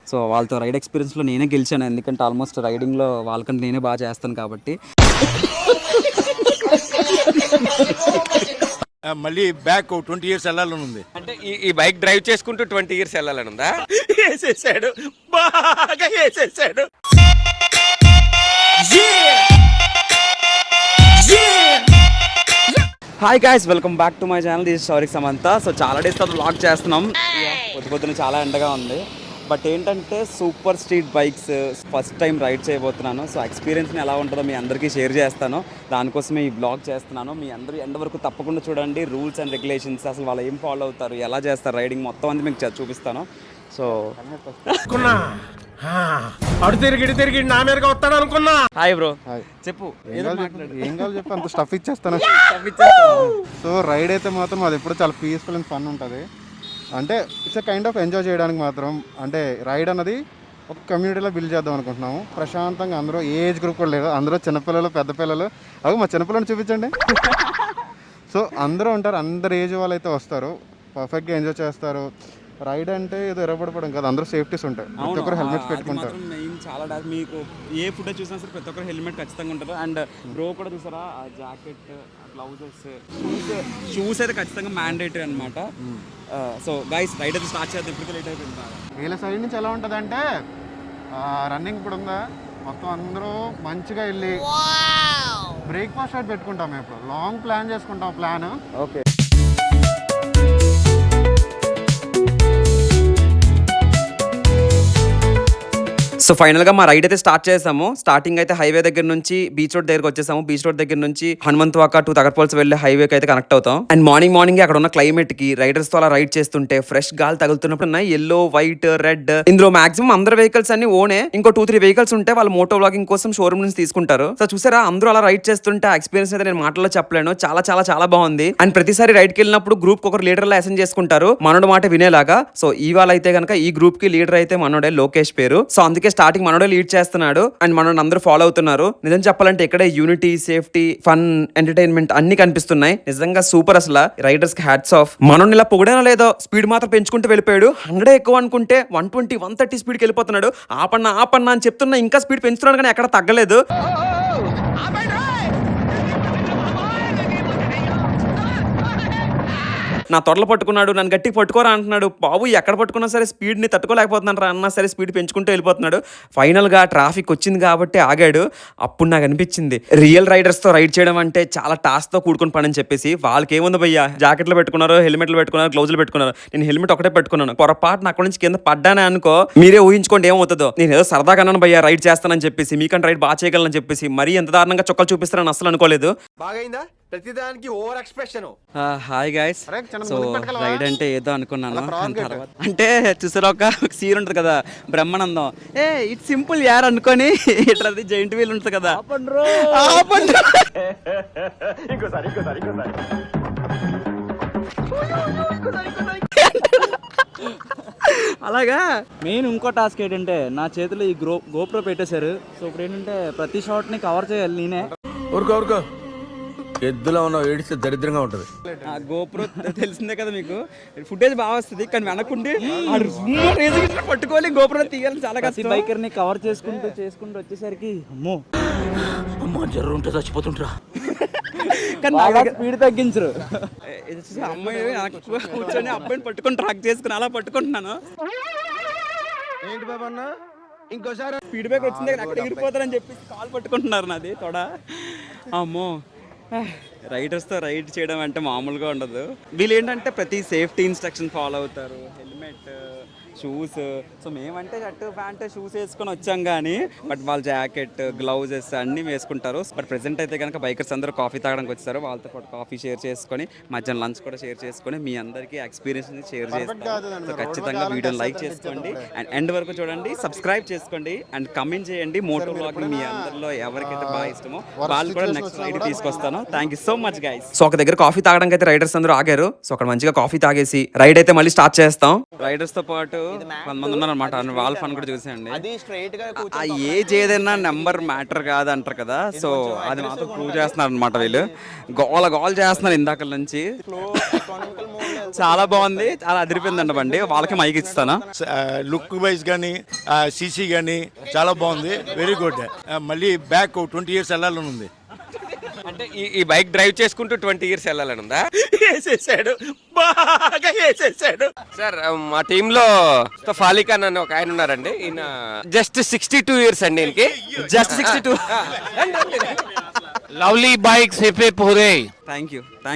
So వాళ్ళతో ride ఎక్స్పీరియన్స్లో నేనే గెలిచాను, ఎందుకంటే ఆల్మోస్ట్ రైడింగ్లో వాళ్ళకంటే నేనే బాగా చేస్తాను కాబట్టి. మళ్ళీ బ్యాక్ 20 years వెళ్ళాలని ఉంది. అంటే ఈ బైక్ డ్రైవ్ చేసుకుంటూ 20 years వెళ్ళాలని ఉందా? వేసేసాడు, బాగా వేసేసాడు. Hi guys, welcome back to my channel. This Sarik Samantha. So చాలా డేస్ తర్వాత వ్లాగ్ చేస్తున్నాం. పొద్దున చాలా ఎండగా ఉంది, బట్ ఏంటంటే super street bikes first time ride చేయబోతున్నాను. సో ఎక్స్పీరియన్స్ని ఎలా ఉంటుందో మీ అందరికీ షేర్ చేస్తాను, దానికోసమే ఈ బ్లాగ్ చేస్తున్నాను. మీ అందరూ ఎండ వరకు తప్పకుండా చూడండి. రూల్స్ అండ్ రెగ్యులేషన్స్, అసలు వాళ్ళు ఏం ఫాలో అవుతారు, ఎలా చేస్తారు రైడింగ్, మొత్తం అంతా మీకు చూపిస్తాను. సో అడు తిరిగి నా మీదగా వస్తాను అనుకున్నా. హాయ్ బ్రో, చెప్పు. ఏం కావాలి చెప్పి అంత స్టఫ్ ఇచ్చేస్తాను. సో రైడ్ అయితే మాత్రం అది ఎప్పుడు చాలా పీస్ఫుల్ అండ్ ఫన్ ఉంటుంది. అంటే ఇట్స్ కైండ్ ఆఫ్ ఎంజాయ్ చేయడానికి మాత్రం. అంటే రైడ్ అన్నది ఒక కమ్యూనిటీలో బిల్డ్ చేద్దాం అనుకుంటున్నాము. ప్రశాంతంగా అందరూ ఏజ్ గ్రూప్ కూడా లేదు, అందరూ చిన్నపిల్లలు పెద్ద పిల్లలు. అవి మా చిన్నపిల్లల్ని చూపించండి. సో అందరూ ఉంటారు, అందరు ఏజ్ వాళ్ళు అయితే వస్తారు, పర్ఫెక్ట్గా ఎంజాయ్ చేస్తారు. రైడ్ అంటే ఏదో ఎరబడిపోవడం కదా, అందరూ సేఫ్టీస్ ఉంటాయి, ప్రతి ఒక్కరు హెల్మెట్స్ పెట్టుకుంటారు. మెయిన్ చాలా మీకు ఏ ఫుడ్ చూసినా సరే ప్రతి ఒక్కరు హెల్మెట్ ఖచ్చితంగా ఉంటారు. అండ్ బ్రో కూడా చూసారా, జాకెట్, గ్లౌజెస్, షూస్ అయితే ఖచ్చితంగా మ్యాండేటరీ అనమాట. సో గైస్, రైడ్ అయితే స్టార్ట్ చేద్దాం. ఇప్పటికే లేట్ అయిపోయింది. వీళ్ళ సైడ్ నుంచి ఎలా ఉంటుంది అంటే రన్నింగ్ ఇప్పుడు ఉందా, మొత్తం అందరూ మంచిగా వెళ్ళి బ్రేక్ఫాస్ట్ అయితే పెట్టుకుంటాం. ఇప్పుడు లాంగ్ ప్లాన్ చేసుకుంటాం. Plan okay. సో ఫైనల్గా మా రైడ్ అయితే స్టార్ట్ చేసాము. స్టార్టింగ్ అయితే హైవే దగ్గర నుంచి బీచ్ రోడ్ దగ్గరకు వచ్చేసాము. బీచ్ రోడ్ దగ్గర నుంచి హనుమంతవాక టు తగర్పోల్స్ వెళ్ళే హైవేకి అయితే కనెక్ట్ అవుతాం. అండ్ మార్నింగ్ అక్కడ ఉన్న క్లైమేట్ కి రైడర్స్ తో అలా రైడ్ చేస్తుంటే ఫ్రెష్ గాలి తగులుతున్నప్పుడు ఉన్నాయి ఎల్లో, వైట్, రెడ్. ఇందులో మాక్సిమం అందరు వెహికల్స్ అన్ని ఓనే. ఇంకో 2-3 వెహికల్స్ ఉంటే వాళ్ళు మోటో వ్లాగింగ్ కోసం షోరూమ్ నుంచి తీసుకుంటారు. సో చూసారా, అందరూ అలా రైడ్ చేస్తుంటే ఎక్స్పీరియన్స్ అయితే నేను మాటల్లో చెప్పలేను. చాలా చాలా చాలా బాగుంది. అండ్ ప్రతిసారి రైడ్ కి వెళ్ళినప్పుడు గ్రూప్ ఒకరు లీడర్ లా అసైన్ చేసుకుంటారు, మనోడు మాట వినేలాగా. సో ఇవాళ అయితే కనుక ఈ గ్రూప్ కి లీడర్ అయితే మనోడే, లోకేష్ పేరు. సో అందుకే స్టార్టింగ్ మనోడే లీడ్ చేస్తున్నాడు అండ్ మనోడు అందరూ ఫాలో అవుతున్నారు. నిజం చెప్పాలంటే ఇక్కడే యూనిటీ, సేఫ్టీ, ఫన్, ఎంటర్టైన్మెంట్ అన్ని కనిపిస్తున్నాయి. నిజంగా సూపర్. అసలు రైడర్స్ కి హ్యాట్స్ ఆఫ్. మనోడు ఇలా పొగడేనా లేదో స్పీడ్ మాత్రం పెంచుకుంటూ వెళ్ళిపోయాడు. 100 ఎక్కువ అనుకుంటే 120, 130 స్పీడ్కి వెళ్ళిపోతున్నాడు. ఆపన్నా అని చెప్తున్నా, ఇంకా స్పీడ్ పెంచుతున్నాడు కానీ ఎక్కడ తగ్గలేదు. నా తొడలు పట్టుకున్నాడు, నన్ను గట్టికి పట్టుకోరా అంటున్నాడు. బాబు ఎక్కడ పట్టుకున్నా సరే స్పీడ్ని తట్టుకోలేకపోతున్నాడు రా అన్నా సరే స్పీడ్ పెంచుకుంటూ వెళ్ళిపోతున్నాడు. ఫైనల్గా ట్రాఫిక్ వచ్చింది కాబట్టి ఆగాడు. అప్పుడు నాకు అనిపించింది రియల్ రైడర్స్తో రైడ్ చేయడం అంటే చాలా టాస్క్తో కూడుకుని పని అని చెప్పేసి. వాళ్ళకి ఏముంది భయ్యా, జాకెట్లు పెట్టుకున్నారు, హెల్మెట్లు పెట్టుకున్నారు, గ్లౌజులు పెట్టుకున్నారు. నేను హెల్మెట్ ఒకటే పెట్టుకున్నాను. పొరపాటు అక్కడ నుంచి కింద పడ్డానే అనుకో, మీరే ఊహించుకోండి ఏమవుతుందో. నేను ఏదో సరదాగా అన్నాను భయ్యా రైడ్ చేస్తానని చెప్పేసి, మీకంటే రైడ్ బాగా చేయగలనని చెప్పేసి. మరీ ఎంత దారుణంగా చొక్కలు చూపిస్తారని అసలు అనుకోలేదు. బాగైందా ప్రతిదానికి over expression. Hi guys. So ride అంటే ఏదో అనుకున్నాను, అంటే చూసారా ఒక సీన్ ఉంటుంది కదా బ్రహ్మానందం, ఇట్స్ సింపుల్ యార్ అనుకొని ఇట్లా జైంట్ వీల్ ఉంటుంది కదా, అలాగా. మెయిన్ ఇంకో టాస్క్ ఏంటంటే నా చేతిలో ఈ గోప్రో పెట్టేశారు. సో ఇప్పుడు ఏంటంటే ప్రతి షాట్ ని కవర్ చేయాలి నేనే. ఊరుకో ఎద్దులో ఉన్న ఏడిస్తే దరిద్రంగా ఉంటుంది. గోప్రో తెలిసిందే కదా మీకు, ఫుటేజ్ బాగా వస్తుంది కానీ వెనకుండి పట్టుకోవాలి, గోప్రో తీయాలి, చాలా కష్టం. బైకర్ ని కవర్ చేసుకుంటూ వచ్చేసరికి అమ్మో జర్రు ఉంటే చచ్చిపోతుంటారా. కానీ స్పీడ్ తగ్గించరు. అమ్మాయి కూర్చొని అబ్బాయిని పట్టుకొని ట్రాక్ చేసుకుని అలా పట్టుకుంటున్నాను. ఏంటి బాబా అన్న, ఇంకోసారి స్పీడ్ బ్రేకర్ వచ్చింది అక్కడ ఎగిరిపోతారని చెప్పి కాల్ పట్టుకుంటున్నారు నాది తోడ. అమ్మో, రైడర్స్తో రైడ్ చేయడం అంటే మామూలుగా ఉండదు. వీళ్ళు ఏంటంటే ప్రతి సేఫ్టీ ఇన్స్ట్రక్షన్ ఫాలో అవుతారు, హెల్మెట్, షూస్. సో మేమంటే షర్ట్, ప్యాంట్, షూస్ వేసుకొని వచ్చాం కానీ బట్ వాళ్ళు జాకెట్, గ్లౌజెస్ అన్నీ వేసుకుంటారు. బట్ ప్రెసెంట్ అయితే కనుక బైకర్స్ అందరూ కాఫీ తాగడానికి వచ్చారు. వాళ్ళతో పాటు కాఫీ షేర్ చేసుకొని మధ్యాహ్నం లంచ్ కూడా షేర్ చేసుకొని మీ అందరికీ ఎక్స్పీరియన్స్ షేర్ చేస్తాం. సో ఖచ్చితంగా వీడియోని లైక్ చేసుకోండి అండ్ ఎండ్ వరకు చూడండి, సబ్స్క్రైబ్ చేసుకోండి అండ్ కమెంట్ చేయండి. మోటో వ్లాగింగ్ మీ అందరిలో ఎవరికైతే బాగా ఇష్టమో వాళ్ళు కూడా నెక్స్ట్ రైడ్ తీసుకొస్తాను. Thank you so much guys. So ఒక దగ్గర కాఫీ తాగడానికి అయితే రైడర్స్ అందరూ ఆగారు. సో అక్కడ మంచిగా కాఫీ తాగేసి రైడ్ అయితే మళ్ళీ స్టార్ట్ చేస్తాం. రైడర్స్ తో పాటు కొంతమంది ఉన్నారు అనమాట. వాళ్ళ ఫన్ కూడా చూసేయండి. ఆ ఏజ్ ఏదైనా నెంబర్ మ్యాటర్ కాదు అంటారు కదా, సో అది మాత్రం ప్రూవ్ చేస్తున్నారు అనమాట. వీళ్ళు గోల చేస్తున్నారు ఇందాక నుంచి. చాలా బాగుంది, చాలా అదిరిపోయిందండి బండి. వాళ్ళకి మైక్ ఇస్తాను. లుక్ వైజ్ కానీ సీసీ కానీ చాలా బాగుంది, వెరీ గుడ్. మళ్ళీ బ్యాక్ 20 years వెళ్ళాలని ఉంది. అంటే ఈ బైక్ డ్రైవ్ చేసుకుంటూ 20 years వెళ్ళాలని ఉందా? వేసేసాడు, బాగా వేసేసాడు. సార్ మా టీంలో ఫాలీ ఖాన్ అని ఒక ఆయన ఉన్నారండి. ఈయన జస్ట్ 62 years అండి. ఈయనకి just 62. Lovely bikes hip hip హురే. Thank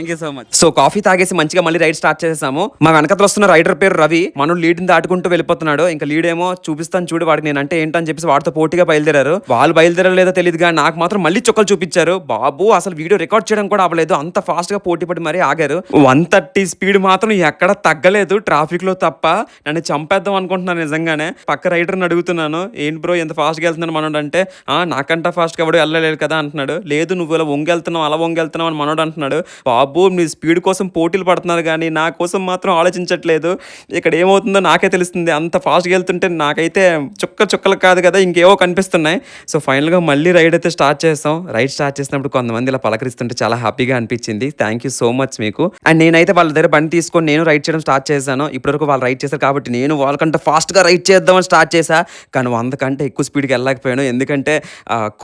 you so much. So coffee తాగేసి మంచిగా మళ్ళీ రైడ్ స్టార్ట్ చేసేసాము. మా వెనకతలు వస్తున్న రైడర్ పేరు రవి. మనం లీడ్ దాటుకుంటూ వెళ్ళిపోతున్నాడు. ఇంకా లీడ్ ఏమో చూపిస్తాను చూడు వాడికి నేను అంటే ఏంటని చెప్పేసి వాడితో పోటీగా బయలుదేరారు. వాళ్ళు బయలుదేరలేదో తెలియదు కానీ నాకు మాత్రం మళ్ళీ చుక్కలు చూపించారు. బాబు అసలు వీడియో రికార్డ్ చేయడం కూడా అవ్వలేదు, అంత ఫాస్ట్ గా పోటీ పడి మరీ ఆగారు. 130 స్పీడ్ మాత్రం ఎక్కడ తగ్గలేదు ట్రాఫిక్ లో తప్ప. నన్ను చంపేద్దాం అనుకుంటున్నాను నిజంగానే. పక్క రైడర్ని అడుగుతున్నాను, ఏంటి బ్రో ఎంత ఫాస్ట్ గా వెళ్తున్నాను మనోడు అంటే, నాకంట ఫాస్ట్ గా ఎవడు వెళ్ళలేదు కదా అంటున్నాడు. లేదు నువ్వు ఇలా వంగెళ్తున్నావు అలా వంగెళ్తున్నావు అని మనోడు అంటున్నాడు. బాబు మీ స్పీడ్ కోసం పోటీలు పడుతున్నారు కానీ నా కోసం మాత్రం ఆలోచించట్లేదు. ఇక్కడ ఏమవుతుందో నాకే తెలుస్తుంది. అంత ఫాస్ట్గా వెళ్తుంటే నాకైతే చుక్కలు కాదు కదా ఇంకేవో కనిపిస్తున్నాయి. సో ఫైనల్గా మళ్ళీ రైడ్ అయితే స్టార్ట్ చేస్తాం. రైడ్ స్టార్ట్ చేసినప్పుడు కొంతమంది ఇలా పలకరిస్తుంటే చాలా హ్యాపీగా అనిపించింది. థ్యాంక్ యూ సో మచ్ మీకు. అండ్ నేనైతే వాళ్ళ దగ్గర బండి తీసుకొని నేను రైడ్ చేయడం స్టార్ట్ చేశాను. ఇప్పటివరకు వాళ్ళు రైడ్ చేశారు కాబట్టి నేను వాళ్ళకంటే ఫాస్ట్గా రైడ్ చేద్దామని స్టార్ట్ చేశా. కానీ 100 కంటే ఎక్కువ స్పీడ్కి వెళ్ళలేకపోయాను. ఎందుకంటే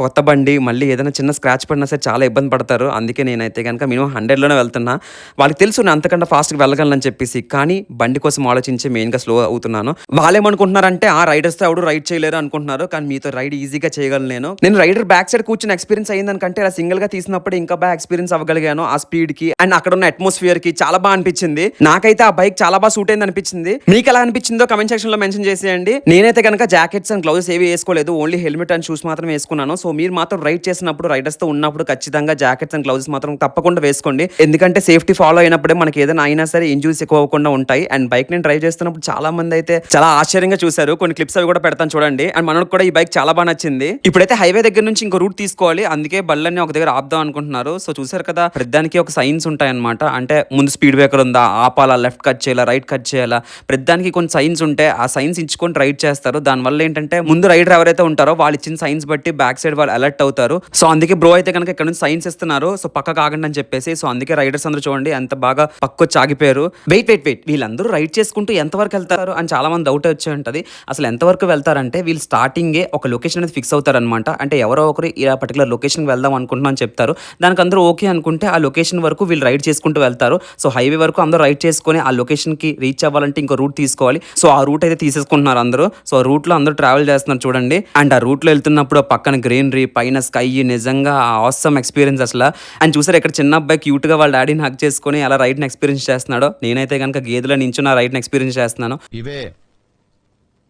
కొత్త బండి మళ్ళీ ఏదైనా చిన్న స్క్రాచ్ పడినా సరే చాలా ఇబ్బంది పడతారు. అందుకే నేనైతే కనుక మినిమం 100లోనే వెళ్తున్నా. వాళ్ళకి తెలుసు నేను అంతకంటే ఫాస్ట్గా వెళ్ళగలనని చెప్పేసి, కానీ బండి కోసం ఆలోచించి మెయిన్గా స్లో అవుతున్నాను. వాళ్ళేమనుకుంటున్నారంటే రైడర్స్తో ఎవడు రైడ్ చేయలేరు అనుకుంటున్నారు, కానీ మీతో రైడ్ ఈజీగా చేయగలను నేను రైడర్ బ్యాక్ సైడ్ కూర్చొని ఎక్స్పీరియన్స్ అయ్యిందనికంటే ఇలా సింగిల్ గా తీసినప్పుడు ఇంకా బాగా ఎక్స్పీరియన్స్ అవ్వగలిగాను. ఆ స్పీడ్ కి అండ్ అక్కడ ఉన్న అట్మాస్ఫియర్ కి చాలా బాగా అనిపించింది. నాకైతే ఆ బైక్ చాలా బాగా సూట్ అయింది అనిపించింది. మీకు ఎలా అనిపించిందో కమెంట్ సెక్షన్ లో మెన్షన్ చేసేయండి. నేనైతే కనుక జాకెట్స్ అండ్ గ్లౌజెస్ ఏవి వేసుకోలేదు, ఓన్లీ హెల్మెట్ అండ్ షూస్ మాత్రం వేసుకున్నాను. సో మీరు మాత్రం రైడ్ చేసినప్పుడు రైడర్స్ తో ఉన్నప్పుడు ఖచ్చితంగా జాకెట్స్ అండ్ గ్లౌజెస్ మాత్రం తప్పకుండా వేసుకోండి. ఎందుకంటే సేఫ్టీ ఫాలో అయినప్పుడే మనకి ఏదైనా అయినా సరే ఇంజూరీస్ ఎక్కువ అవ్వకుండా ఉంటాయి. అండ్ బైక్ నేను డ్రైవ్ చేస్తున్నప్పుడు చాలా మంది అయితే చాలా ఆశ్చర్యంగా చూశారు. కొన్ని క్లిప్స్ అవి కూడా పెడతాను చూడండి. అండ్ మనకు కూడా ఈ బైక్ చాలా బాగా నచ్చింది. ఇప్పుడైతే హైవే దగ్గర నుంచి ఇంకో రూట్ తీసుకోవాలి, అందుకే బళ్ళని ఒక దగ్గర ఆపుదాం అనుకుంటున్నారు. సో చూసారు కదా, ప్రతిదానికి ఒక సైన్స్ ఉంటాయి అనమాట. అంటే ముందు స్పీడ్ బ్రేకర్ ఉందా, ఆపాలా, లెఫ్ట్ కట్ చేయాలా, రైట్ కట్ చేయాలా, ప్రతిదానికి కొన్ని సైన్స్ ఉంటాయి. ఆ సైన్స్ ఇచ్చుకొని రైడ్ చేస్తారు. దానివల్ల ఏంటంటే ముందు రైడర్ ఎవరైతే ఉంటారో వాళ్ళు ఇచ్చిన సైన్స్ బట్టి బ్యాక్ సైడ్ వాళ్ళు అలర్ట్ అవుతారు. సో అందుకే బ్రో అయితే కనుక ఇక్కడ నుంచి సైన్స్ ఇస్తున్నారు. సో పక్కకు ఆగండి అని చెప్పేసి. సో అందుకే రైడర్స్ అందరూ చూడండి ఎంత బాగా పక్కొచ్చి ఆగిపోయారు. వెయిట్ వీళ్ళందరూ రైడ్ చేసుకుంటూ ఎంతవరకు వెళ్తారు అని చాలా మంది డౌట్ వచ్చి ఉంటుంది. అసలు ఎంతవరకు వెళ్తారంటే వీళ్ళు స్టార్టింగే ఒక లొకేషన్ అనేది ఫిక్స్ అవుతారనమాట. అంటే ఎవరో ఒకరు ఇలా పర్టికులర్ లొకేషన్కి వెళ్దాం అనుకుంటున్నాం అని చెప్తారు. దానికి అందరూ ఓకే అనుకుంటే ఆ లొకేషన్ వరకు వీళ్ళు రైడ్ చేసుకుంటూ వెళ్తారు. సో హైవే వరకు అందరూ రైడ్ చేసుకొని ఆ లొకేషన్కి రీచ్ అవ్వాలంటే ఇంకో రూట్ తీసుకోవాలి. సో ఆ రూట్ అయితే తీసేసుకుంటున్నారు అందరూ. సో ఆ రూట్లో అందరూ ట్రావెల్ చేస్తున్నారు చూడండి. అండ్ ఆ రూట్లో వెళ్తున్నప్పుడు పక్కన గ్రీనరీ, పైన స్కై, నిజంగా ఆసమ్ ఎక్స్పీరియన్స్ అసలు. అండ్ చూసారు ఇక్కడ చిన్న అబ్బాయి క్యూట్గా వాళ్ళ డాడీని హగ్ చేసుకొని అలా రైడ్ని ఎక్స్పీరియన్స్ చేస్తున్నాడు. నేనైతే కనుక గేదెలో నించుని ఆ రైడ్ని ఎక్స్పీరియన్స్ చేస్తున్నాను. ఇవే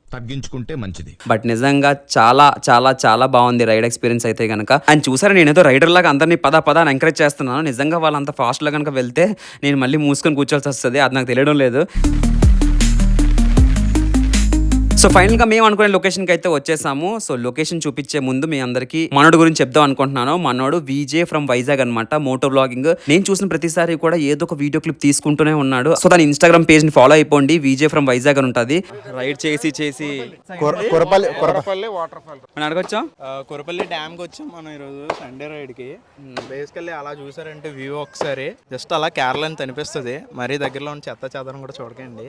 తగ్గించుకుంటే మంచిది. బట్ నిజంగా చాలా చాలా చాలా బాగుంది రైడ్ ఎక్స్పీరియన్స్ అయితే కనుక. అండ్ చూసారా నేనేదో రైడర్ లాగా అందరినీ పద అని ఎంకరేజ్ చేస్తున్నాను. నిజంగా వాళ్ళంత ఫాస్ట్లో కనుక వెళ్తే నేను మళ్ళీ మూసుకొని కూర్చోవాల్సి వస్తుంది. అది నాకు తెలియడం లేదు. సో ఫైనల్గా మేము అనుకునే లొకేషన్కి అయితే వచ్చేసాము. సో లొకేషన్ చూపించే ముందు మీ అందరికీ మనోడు గురించి చెప్దాం అనుకుంటున్నాను. మనోడు విజే ఫ్రమ్ వైజాగ్ అనమాట, మోటో బ్లాగింగ్. నేను చూసిన ప్రతిసారి కూడా ఏదో ఒక వీడియో క్లిప్ తీసుకుంటూనే ఉన్నాడు. సో దాని ఇన్స్టాగ్రామ్ పేజ్ ని ఫాలో అయిపోండి, విజే ఫ్రమ్ వైజాగ్ అని ఉంటుంది. రైడ్ చేసి కొరపల్లి వాటర్ ఫాల్ మనం అడగొచ్చాం. కొరపల్లి డ్యామ్ కి వచ్చాం మనం ఈరోజు సండే రైడ్ కి. బేసికల్లీ అలా చూసారంటే వ్యూ ఒకసారి జస్ట్ అలా కేరళ అని అనిపిస్తుంది. మరీ దగ్గరలో ఉన్న చెత్త చెదరం కూడా చూడకండి.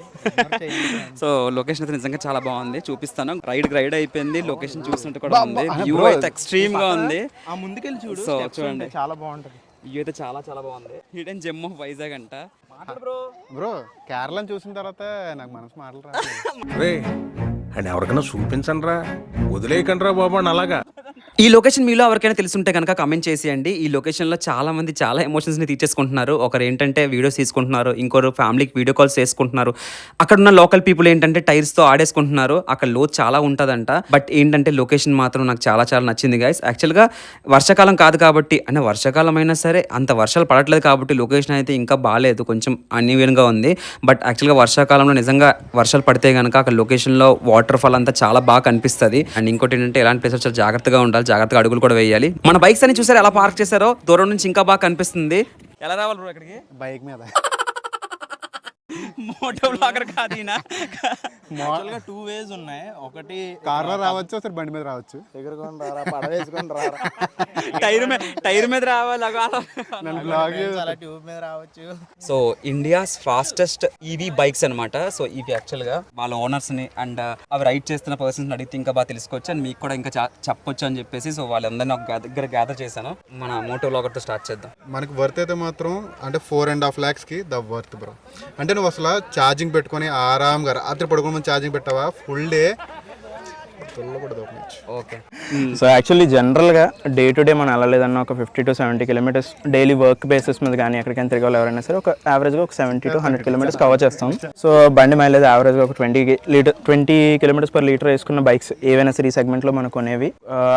సో లొకేషన్ అయితే నిజంగా చాలా బాగుంది, చూపిస్తాను. రైడ్ అయిపోయింది, లొకేషన్ చూసినట్టు కూడా ఉంది. వ్యూ అయితే ఎక్స్ట్రీమ్ గా ఉంది. ఆ ముందుకెళ్ళి చూడు, సో చూడండి చాలా బాగుంటది. వ్యూ అయితే చాలా చాలా బాగుంది. హిడెన్ జెమ్ ఆఫ్ వైజాగ్ అంట. బ్రో కేరళ చూసిన తర్వాత నాకు మనసు మాటలు రాలేదు. రే అండ్ ఎవరికైనా చూపించండి రా, వదిలేయకండి రా బాబు అని అలాగా. ఈ లొకేషన్ మీలో ఎవరికైనా తెలుసుంటే కనుక కమెంట్ చేసేయండి. ఈ లొకేషన్లో చాలా మంది చాలా ఎమోషన్స్ని తీర్చేసుకుంటున్నారు. ఒకరు ఏంటంటే వీడియోస్ తీసుకుంటున్నారు, ఇంకొకరు ఫ్యామిలీకి వీడియో కాల్స్ చేసుకుంటున్నారు. అక్కడ ఉన్న లోకల్ పీపుల్ ఏంటంటే టైర్స్తో ఆడేసుకుంటున్నారు. అక్కడ లోతు చాలా ఉంటుందంట. బట్ ఏంటంటే లొకేషన్ మాత్రం నాకు చాలా చాలా నచ్చింది గైస్. యాక్చువల్గా వర్షాకాలం కాదు కాబట్టి, అంటే వర్షాకాలం అయినా సరే అంత వర్షాలు పడట్లేదు కాబట్టి లొకేషన్ అయితే ఇంకా బాగాలేదు, కొంచెం అన్ఈవెన్గా ఉంది. బట్ యాక్చువల్గా వర్షాకాలంలో నిజంగా వర్షాలు పడితే కనుక అక్కడ లొకేషన్లో వాటర్ ఫాల్ అంతా చాలా బాగా కనిపిస్తుంది. అండ్ ఇంకోటి ఏంటంటే ఎలాంటి ప్లేసెస్ చాలా జాగ్రత్తగా ఉండాలి, జాగ్రత్తగా అడుగులు కూడా వేయాలి. మన బైక్స్ అని చూసారు ఎలా పార్క్ చేశారో, దూరం నుంచి ఇంకా బాగా కనిపిస్తుంది. ఎలా రావాలి బ్రో అక్కడికి? బైక్ మీద మోటో బ్లాగర్ కాదు ఈయన. యాక్చువల్గా 2 ways ఉన్నాయి. ఒకటి కార్లో రావచ్చు, ఒకసారి బండి మీద రావచ్చు. ఎగురుకొని రారా, పడవేసుకొని రారా, టైర్ మీద రావాలి నన్ను బ్లాగ్ అలా ట్యూబ్ మీద రావచ్చు. So India's fastest EV bikes అనమాట. సో ఇవి యాక్చువల్గా వాళ్ళ ఓనర్స్ని అండ్ అవి రైడ్ చేస్తున్న పర్సన్స్ అడిగితే ఇంకా బాగా తెలుసుకోవచ్చు అండ్ మీకు కూడా ఇంకా చెప్పొచ్చు అని చెప్పేసి సో వాళ్ళందరినీ ఒక దగ్గర గ్యాదర్ చేశాను. మన మోటో బ్లాగర్తో స్టార్ట్ చేద్దాం. మనకి వర్త్ అయితే మాత్రం అంటే 4.5 lakhsకి ద వర్త్ బ్రో. అంటే నువ్వు అసలు ఛార్జింగ్ పెట్టుకొని ఆరాంగా రాత్రి పడుకోమని ఛార్జింగ్ పెట్టావా, full day okay. So actually జనరల్గా డే టు డే మనం వెళ్ళలేదన్న ఒక 50 to 70 kilometers daily work basis మీద కానీ ఎక్కడికైనా తిరగాలి ఎవరైనా సరే ఒక యావరేజ్గా ఒక 70 to 100 kilometers కవర్ చేస్తాం. సో బండి మైలేజ్ యావరేజ్గా ఒక 20 kilometers per liter వేసుకున్న బైక్స్ ఏవైనా సరే ఈ సెగ్మెంట్లో మనకు కొనేవి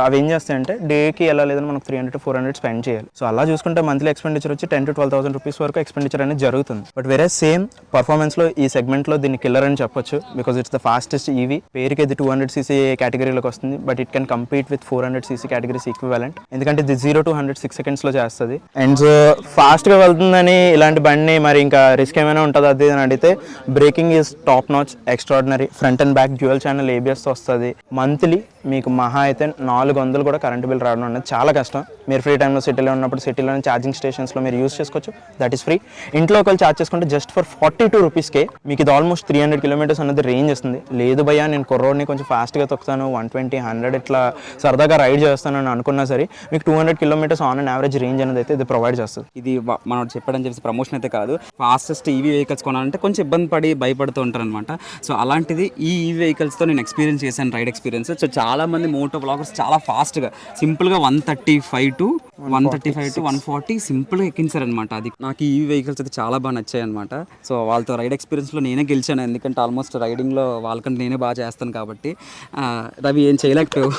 అవి ఏం చేస్తాయంటే డేకి వెళ్ళలేదని మనకు 300 to 400 స్పెండ్ చేయాలి. సో అలా చూసుకుంటే మంత్లీ ఎక్స్పెండిచర్ వచ్చి 10 to 12,000 rupees వరకు ఎక్స్పెండిచర్ అనేది జరుగుతుంది. బట్ వేరే సేమ్ పర్ఫార్మెన్స్లో ఈ సెగ్మెంట్లో దీన్ని కిల్లర్ అని చెప్పొచ్చు because it's the fastest EV. పేరుకి ఇది 200cc కేటగిరీలోకి వస్తుంది but it can compete with 400cc categories equivalent. ఎందుకంటే ఇది 0 to 100 6 secondsలో చేస్తుంది. అండ్ సో ఫాస్ట్గా వెళ్తుందని ఇలాంటి బండి మరి ఇంకా రిస్క్ ఏమైనా ఉంటుందో అది అని అడిగితే breaking is top notch, extraordinary. Front and back dual channel ABS వస్తుంది. మంత్లీ మీకు మహా అయితే 400 కూడా కరెంట్ బిల్ రావడం అనేది చాలా కష్టం. మీరు ఫ్రీ టైంలో సిటీలో ఉన్నప్పుడు సిటీలోని ఛార్జింగ్ స్టేషన్స్లో మీరు యూస్ చేసుకోవచ్చు, దట్ ఈస్ ఫ్రీ. ఇంట్లో ఒకళ్ళు ఛార్జ్ చేసుకుంటే జస్ట్ ఫర్ 42 rupeesకే మీకు ఇది ఆల్మోస్ట్ 300 kilometers అనేది రేంజ్ వస్తుంది. లేదు భయ్యా నేను కుర్రోడ్ని కొంచెం ఫాస్ట్గా తొక్కుతాను 120, 100 ఇట్లా సరదాగా రైడ్ చేస్తాను అని అనుకున్నా సరే మీకు 200 kilometers on and average range అనేది అయితే ఇది ప్రొవైడ్ చేస్తుంది. ఇది మనం చెప్పడం చెప్పేసి ప్రమోషన్ అయితే కాదు. ఫాస్టెస్ట్ ఈవీ వెహికల్స్ కొనాలంటే కొంచెం ఇబ్బంది పడి భయపడుతూ ఉంటారు అనమాట. సో అలాంటిది ఈ ఈవీ వెహికల్స్తో నేను ఎక్స్పీరియన్స్ చేశాను, రైడ్ ఎక్స్పీరియన్స్. సో చాలా మంది మోటో బ్లాగర్స్ చాలా ఫాస్ట్గా సింపుల్గా 135 to 140 సింపుల్గా ఎక్కించారనమాట. అది నాకు ఈ వెహికల్స్ అయితే చాలా బాగా నచ్చాయి అనమాట. సో వాళ్ళతో రైడ్ ఎక్స్పీరియన్స్లో నేనే గెలిచాను, ఎందుకంటే ఆల్మోస్ట్ రైడింగ్లో వాళ్ళకంటే నేనే బాగా చేస్తాను కాబట్టి. రవి ఏం చేయలేకపోయావు.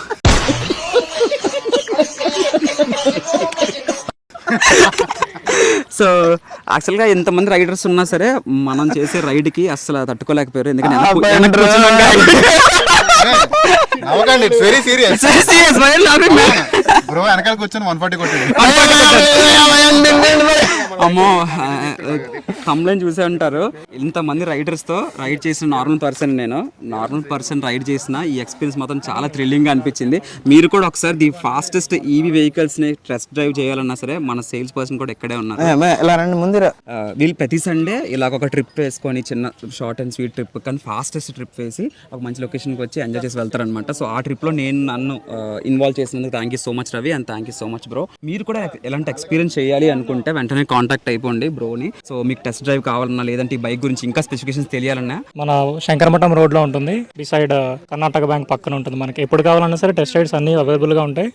సో యాక్చువల్గా ఎంతమంది రైడర్స్ ఉన్నా సరే మనం చేసే రైడ్కి అసలు తట్టుకోలేకపోయారు, ఎందుకంటే ఇట్స్ వెరీ సీరియస్ బ్రో. వెనకాల కూర్చొని 140 కొట్టాడు. అమ్మో కంప్లైంట్ చూసే ఉంటారు. ఇంతమంది రైడర్స్తో రైడ్ చేసిన నార్మల్ పర్సన్ రైడ్ చేసిన ఈ ఎక్స్పీరియన్స్ మాత్రం చాలా థ్రిల్లింగ్గా అనిపించింది. మీరు కూడా ఒకసారి ది ఫాస్టెస్ట్ ఈవీ వెహికల్స్ని టెస్ట్ డ్రైవ్ చేయాలన్నా సరే మన సేల్స్ పర్సన్ కూడా ఇక్కడే ఉన్నారు. వీళ్ళు ప్రతి సండే ఇలాగ ఒక ట్రిప్ వేసుకొని చిన్న షార్ట్ అండ్ స్వీట్ ట్రిప్ కానీ ఫాస్టెస్ట్ ట్రిప్ వేసి ఒక మంచి లొకేషన్కి వచ్చి ఎంజాయ్ చేసి వెళ్తారనమాట. సో ఆ ట్రిప్లో నన్ను ఇన్వాల్వ్ చేసినందుకు thank you so much Ravi and thank you so much bro. మీరు కూడా ఎలాంటి ఎక్స్పీరియన్స్ చేయాలి అనుకుంటే వెంటనే కాంటాక్ట్ అయిపోండి బ్రోని. సో మీకు టెస్ట్ డ్రైవ్ కావాలన్నా లేదంటే ఈ బైక్ గురించి ఇంకా స్పెసిఫికేషన్స్ తెలియాలన్నా మన శంకరమఠం రోడ్లో ఉంటుంది, బిసైడ్ కర్ణాటక బ్యాంక్ పక్కన ఉంటుంది. మనకి ఎప్పుడు కావాలన్నా సరే టెస్ట్ రైడ్స్ అన్ని అవైలబుల్గా ఉంటాయి.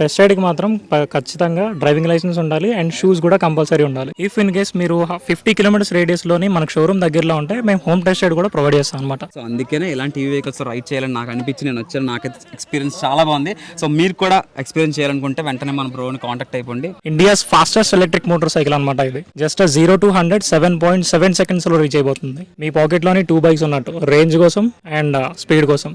టెస్ట్ రైడ్కి మాత్రం ఖచ్చితంగా డ్రైవింగ్ లైసెన్స్ ఉండాలి అండ్ షూస్ కూడా కంపల్సరీ ఉండాలి. ఇఫ్ ఇన్ కేస్ మీరు 50 kilometers రేడియస్లోని మనకు షోరూమ్ దగ్గరలో ఉంటే మేము హోమ్ టెస్ట్ రైడ్ కూడా ప్రొవైడ్ చేస్తాం అనమాట. సో అందుకనే ఇలాంటి ఈవీ వెహికల్స్ రైడ్ చేయాలని నాకు అనిపించి నేను వచ్చాను. నాకైతే ఎక్స్పీరియన్స్ చాలా బాగుంది. సో మీరు కూడా ఎక్స్పీరియన్స్ చేయాలనుకుంటే వెంటనే మన బ్రోని కాంటాక్ట్ అయిపోండి. India's fastest electric motor cycle అనమాట ఇది. జస్ట్ 0 to 100 7.7 secondsలో రీచ్ అయిపోతుంది. మీ పాకెట్లోని 2 bikes ఉన్నట్టు, రేంజ్ కోసం అండ్ స్పీడ్ కోసం.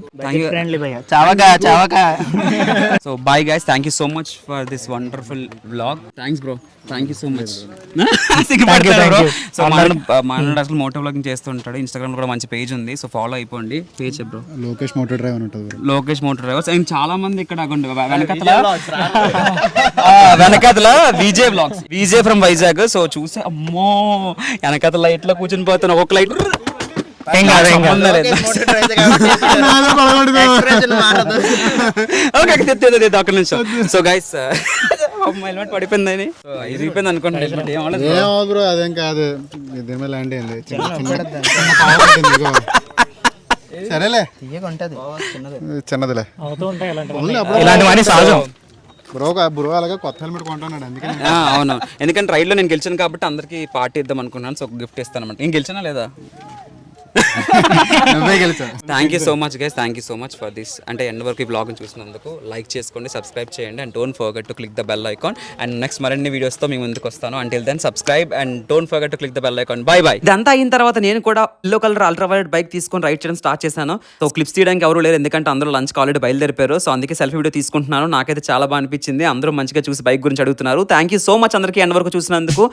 So bye guys, thank you so much for this wonderful vlog. Thanks bro, thank you so much. So మన అసలు మోటో వ్లాగింగ్ చేస్తుంటాడు. ఇన్స్టాగ్రామ్ కూడా మంచి పేజ్ ఉంది, సో ఫాలో అయిపోండి. Page bro Lokesh moto drive అని ఉంటుంది. Lokesh moto drivers. అండ్ చాలా మంది ఇక్కడ వెనకతల Vijay vlogs, Vijay from Vizag. So చూసి అమ్మో వెనకతల లైట్ లో కూర్చుని పోతాను, ఒక్కొక్క లైట్ ఒక్క నిమిషం. సో గైస్ హెల్మెట్ పడిపోయిందని ఇరిగిపోయింది అనుకుంటున్నాను. బ్రో అదేం కాదు, దీని మీద ల్యాండ్ అయింది. సరేలే చిన్నదిలే ఇలాంటివన్నీ సహజం. బ్రో అలాగే కొత్త హెల్మెట్ కొంటున్నాడు అందుకని. అవును, ఎందుకంటే రైడ్ లో నేను గెలిచాను కాబట్టి అందరికి పార్టీ ఇద్దాం అనుకున్నాను. సో గిఫ్ట్ ఇస్తాను అనమాట. నేను గెలిచానా లేదా? Thank you so much guys, thank you so much for this. అంటే ఎండ్ వరకు ఈ బ్లాగ్ చూసినందుకు లైక్ చేసుకోండి, సబ్స్క్రైబ్ చేయండి and don't forget to click the bell icon. And next మరిన్ని వీడియోస్తో మీ ముందుకు వస్తాను. Until then subscribe and don't forget to click the bell icon. Bye bye. ఇదంతా అయిన తర్వాత నేను కూడా ఎల్లో కలర్ అల్ట్రావైలెట్ బైక్ తీసుకొని రైడ్ చేయడం స్టార్ట్ చేశాను. సో క్లిప్స్ తీయడానికి ఎవరు లేరు, ఎందుకంటే అందరూ లంచ్ ఆల్రెడీ బయలుదేరిపారు. సో అందుకే సెల్ఫీ వీడియో తీసుకుంటున్నాను. నాకైతే చాలా బాగా అనిపించింది. అందరూ మంచిగా చూసి బైక్ గురించి అడుగుతున్నారు. థ్యాంక్ యూ సో మచ్ అందరికీ ఎండ్ వరకు చూసినందుకు.